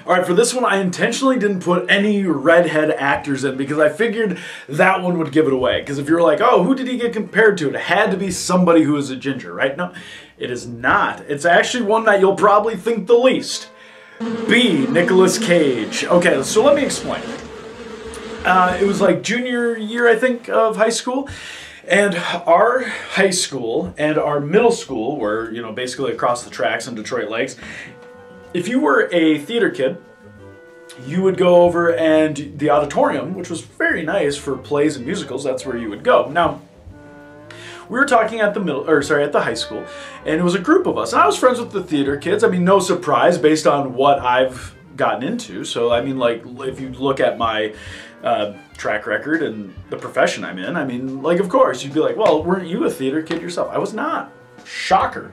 Alright, for this one, I intentionally didn't put any redhead actors in because I figured that one would give it away. Because if you're like, oh, who did he get compared to? It had to be somebody who is a ginger, right? No, it is not. It's actually one that you'll probably think the least. B, Nicolas Cage. Okay, so let me explain. It was like junior year, I think, of high school. And our high school and our middle school were, you know, basically across the tracks in Detroit Lakes. If you were a theater kid, you would go over and the auditorium, which was very nice for plays and musicals, that's where you would go. Now, we were talking at the high school, and it was a group of us. And I was friends with the theater kids. I mean, no surprise based on what I've gotten into. So, I mean, like, if you look at my track record and the profession I'm in, I mean, like, of course, you'd be like, well, weren't you a theater kid yourself? I was not. Shocker.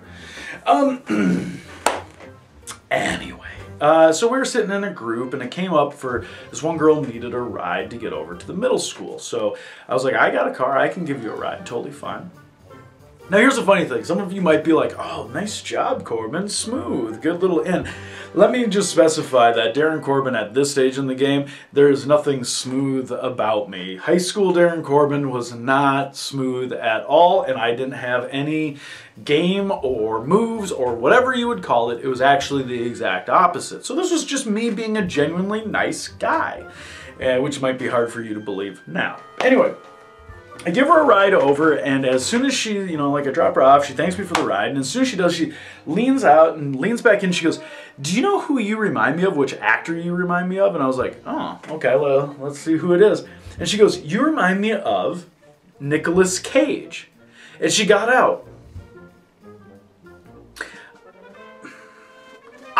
Anyway, so we were sitting in a group, and it came up for this one girl needed a ride to get over to the middle school. So I was like, I got a car, I can give you a ride, totally fine. Now here's the funny thing, some of you might be like, oh, nice job, Corbin, smooth, good little in. Let me just specify that Darren Corbin at this stage in the game, there is nothing smooth about me. High school Darren Corbin was not smooth at all, and I didn't have any game or moves or whatever you would call it. It was actually the exact opposite. So this was just me being a genuinely nice guy, which might be hard for you to believe now. Anyway, I give her a ride over, and as soon as she, you know, like I drop her off, she thanks me for the ride, and as soon as she does, she leans out and leans back in, she goes, do you know who you remind me of, which actor you remind me of? And I was like, oh, okay, well, let's see who it is. And she goes, you remind me of Nicolas Cage. And she got out.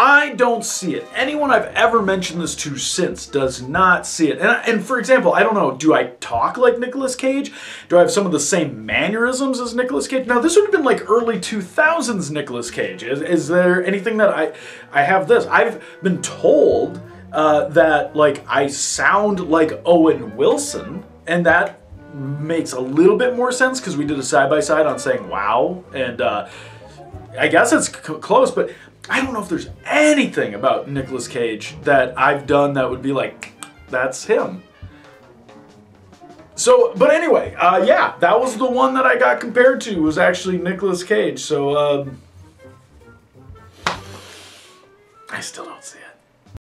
I don't see it. Anyone I've ever mentioned this to since does not see it. And for example, I don't know, do I talk like Nicolas Cage? Do I have some of the same mannerisms as Nicolas Cage? Now, this would have been like early 2000s Nicolas Cage. Is there anything that I have this? I've been told that like I sound like Owen Wilson, and that makes a little bit more sense because we did a side-by-side on saying wow, and I guess it's close, but I don't know if there's anything about Nicolas Cage that I've done that would be like, that's him. So, but anyway, yeah, that was the one that I got compared to, was actually Nicolas Cage. So, I still don't see it.